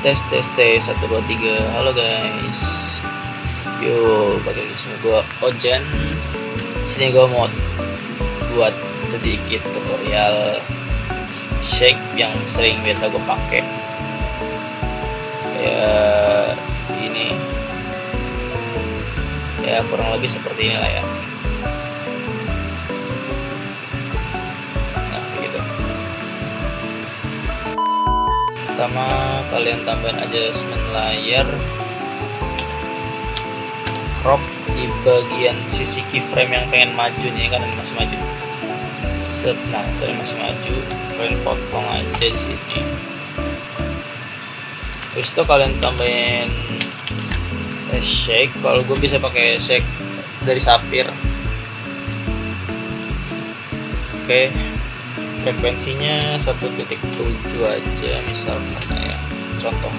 Tes 1 2 3. Halo guys. Yuk, balik lagi sama gua Ojen. Sini gua mau buat sedikit tutorial shake yang biasa gua pakai. Ya ini. Ya kurang lebih seperti inilah ya. Nah, begitu. Pertama kalian tambahin adjustment layar, crop di bagian sisi keyframe yang pengen maju nih, kan ini masih maju. Set, nah tadi masih maju, kalian potong aja di sini. Habis itu kalian tambahin shake. Kalau gue bisa pakai shake dari Sapphire. Oke. Frekuensinya 1.7 aja misalkan ya, contoh.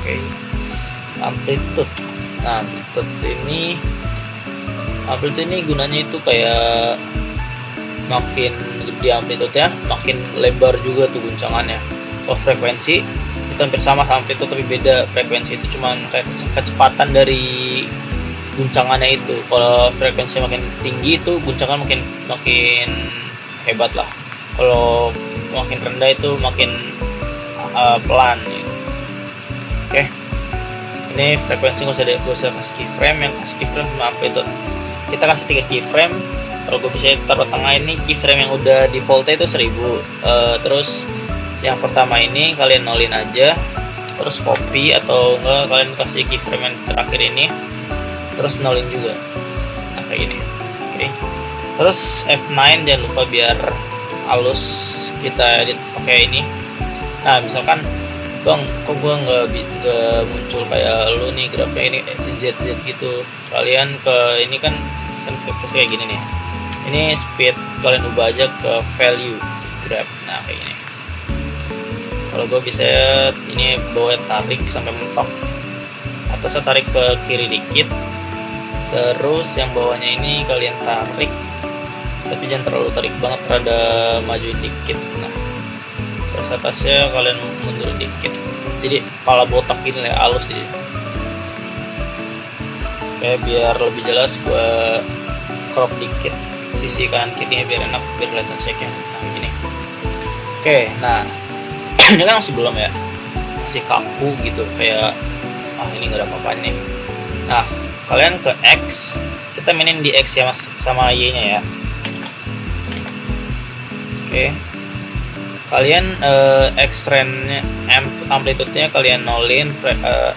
Oke. Amplitude. Nah, amplitude ini gunanya itu kayak makin gede amplitude ya, makin lebar juga tuh guncangannya. Kalau frekuensi itu hampir sama amplitude, tapi beda frekuensi itu cuman kayak kecepatan dari guncangannya itu. Kalau frekuensi makin tinggi itu guncangan makin hebat lah. Kalau makin rendah itu makin pelan gitu. Oke. Ini frekuensi nggak usah kasih keyframe, yang kasih keyframe sama amplitude. Kita kasih 3 keyframe. Kalau gue bisa taruh tengah ini keyframe yang udah defaultnya itu 1000. Terus yang pertama ini kalian nolin aja, terus copy atau enggak kalian kasih keyframe yang terakhir ini, terus nolin juga. Nah, kayak gini. Oke. Terus F9 jangan lupa biar halus, kita edit pakai ini. Nah, misalkan bang, kok gua nggak muncul kayak lu nih grafnya ini ZZ gitu. Kalian ke ini kan pasti kayak gini nih. Ini speed kalian ubah aja ke value graph. Nah, kayak gini. Kalau gue bisa ini bawa tarik sampai mentok, atasnya tarik ke kiri dikit, terus yang bawahnya ini kalian tarik, tapi jangan terlalu tarik banget, rada majuin dikit. Nah, terus atasnya kalian mundur dikit, jadi kepala botak gini lah, halus jadi. Oke, biar lebih jelas gue crop dikit sisi kanan kirinya biar enak, biar kelihatan shake-nya. Nah, gini. Oke, nah ini kan masih belum ya, masih kaku gitu, kayak ini nggak ada apa-apa nih. Nah, kalian ke X, kita mainin di X ya mas, sama Y nya ya. Oke. Kalian X-range amplitude-nya kalian nolin,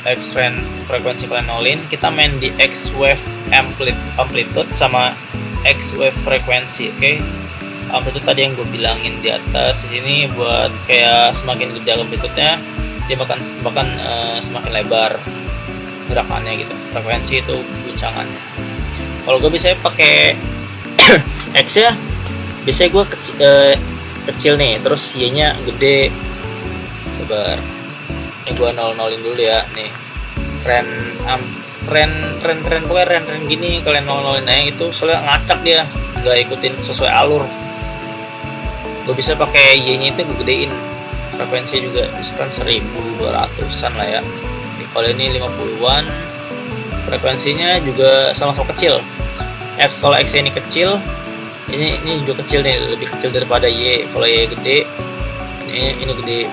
X-range frekuensi kalian nolin. Kita main di X-wave amplitude sama X-wave frekuensi. Oke. Amplitude tadi yang gue bilangin di atas sini, buat kayak semakin gede amplitude-nya dia bahkan semakin lebar gerakannya gitu. Frekuensi itu guncangannya. Kalau gue bisa pakai X ya, biasanya gue kecil nih, terus Y-nya gede. Sabar, ini gue nolin dulu ya. Nih pokoknya ren gini kalian nolin aja gitu, soalnya ngacak dia, nggak ikutin sesuai alur. Gue bisa pakai Y-nya itu gue gedein, frekuensi juga misalkan 1200-an lah ya. Kalau ini 50-an, frekuensinya juga sama-sama kecil. Kalau X ini kecil, ini juga kecil nih, lebih kecil daripada Y. Kalau Y gede, ini gede.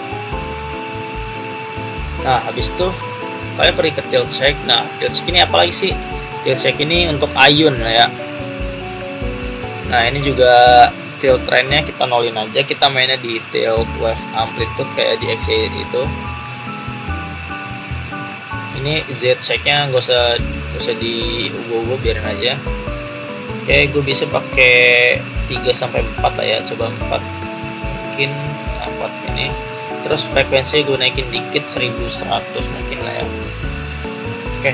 Nah, habis itu kalian pergi ke tilt shake. Nah, tilt shake ini apa lagi sih? Tilt shake ini untuk ayun lah ya. Nah, ini juga tilt trendnya kita nolin aja, kita mainnya di tilt wave amplitude kayak di XY itu. Ini Z shake nya gak usah di ubah-ubah, biarin aja. Oke, gue bisa pakai 3-4 lah ya, coba 4 mungkin, 4 ini. Terus frekuensi gue naikin dikit, 1100 mungkin lah ya. Oke.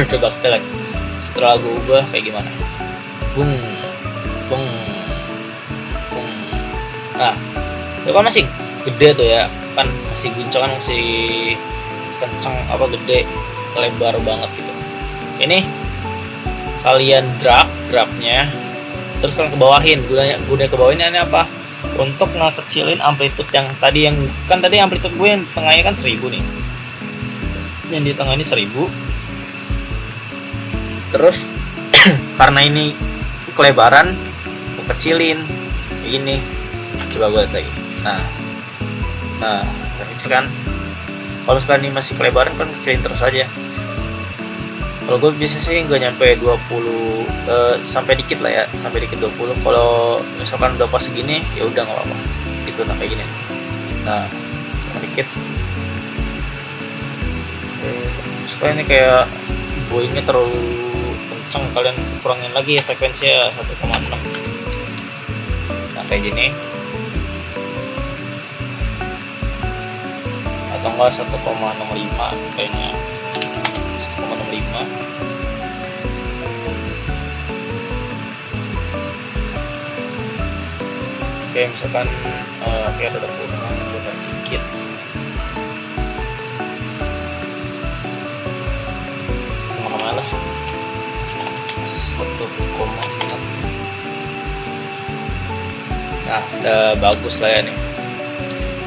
Coba kita lihat setelah gue ubah kayak gimana. Bung. Nah, itu kan masih gede tuh ya, kan masih guncangan, masih kenceng, gede, lebar banget gitu. Ini kalian drag grabnya, terus kalian kebawahin. Gunanya kebawahin ini apa? Untuk ngekecilin amplitude yang tadi, amplitude gue yang tengahnya kan 1000 nih, yang di tengah ini 1000. Terus karena ini kelebaran, gue kecilin begini. Coba gue lihat lagi. Nah kecil kan. Kalau sekarang ini masih kelebaran kan kecilin terus aja. Kalau gue bisa sih nggak nyampe 20, sampai dikit lah ya, sampai dikit 20. Kalau misalkan udah pas segini ya udah nggak apa-apa gitu. Nah kayak gini. Nah cuma dikit. Supaya ini kayak boingnya terlalu kenceng, kalian kurangin lagi ya frekuensinya 1,6. Nah kayak gini, atau enggak 1,65 kayaknya, 1,65. Oke, misalkan kayak ada kurang dikit, setengah lah, 1,6. Nah udah bagus lah ya nih.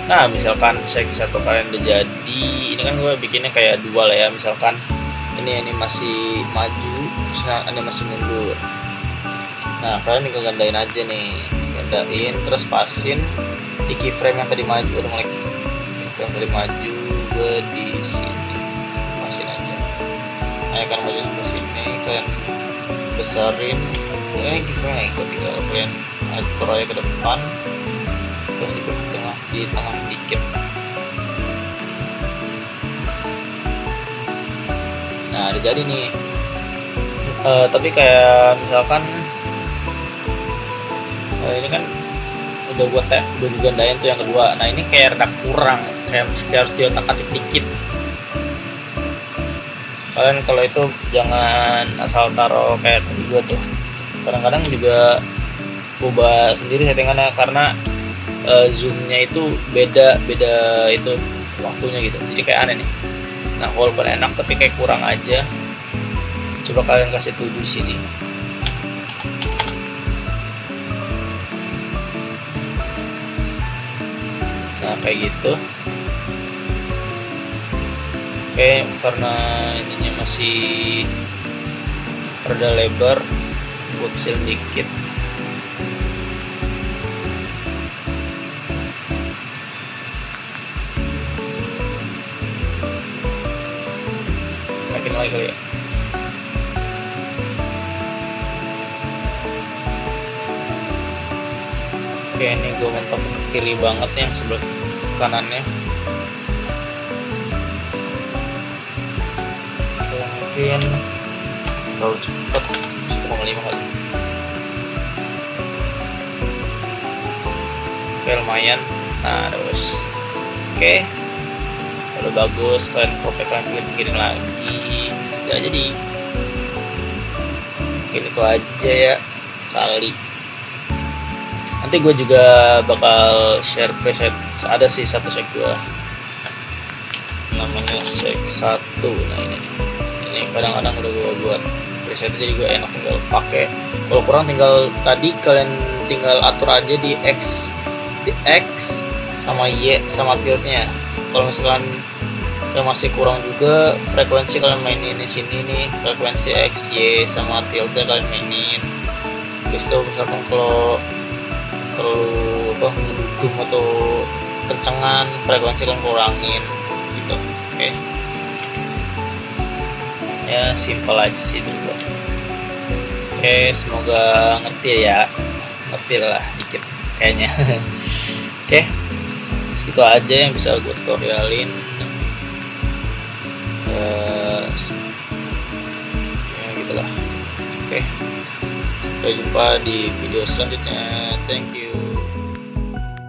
Nah misalkan seg 1 kalian udah jadi, ini kan gue bikinnya kayak dua lah ya. Misalkan ini masih maju, terus ini masih mundur. Nah kalian tinggal gandain aja nih, gandain terus pasin di keyframe yang tadi maju. Udah mulai keyframe tadi maju, gue di sini pasin aja. Nah ya kan maju sampai sini, kalian besarin. Ini keyframe ikut, tinggal kalian atur aja ke depan, terus ikut di tengah dikit. Nah udah jadi nih. Tapi kayak misalkan ini kan udah gue gandain tuh yang kedua. Nah ini kayak rada kurang, kayak mesti harus diotak-atik dikit. Kalian kalau itu jangan asal taruh kayak tadi gue tuh. Kadang-kadang juga ubah sendiri settingannya, karena zoomnya itu beda itu waktunya gitu, jadi kayak aneh nih. Nah walaupun enak tapi kayak kurang aja. Coba kalian kasih 7 di sini. Nah kayak gitu. Oke, karena ininya masih rada lebar, gue kecil dikit. Makin lagi kali ya. Oke, ini gue mentok ke kiri banget nih, yang sebelah kanannya. Mungkin terlalu cepet, 1,5 kali. Oke, lumayan. Nah terus oke, udah bagus. Kalian kopek, kalian bikin lagi, sudah jadi. Mungkin itu aja ya kali. Nanti gue juga bakal share preset. Ada sih satu seg gue, namanya seg 1. Nah ini kadang-kadang udah gue buat preset, jadi gue enak tinggal pakai. Kalau kurang tinggal tadi kalian tinggal atur aja di X sama Y sama tiltnya. Kalau misalkan kalian masih kurang juga frekuensi, kalian mainin di sini nih, frekuensi X, Y sama tiltnya kalian mainin. Terus itu misalkan kalau terlalu ngedugem atau kencengan, frekuensi kalian kurangin gitu. Oke. Ya simpel aja sih itu gua. Oke, semoga ngerti ya, ngerti lah dikit kayaknya. Oke, segitu aja yang bisa gue tutorialin. Ya gitulah. Oke, sampai jumpa di video selanjutnya. Thank you.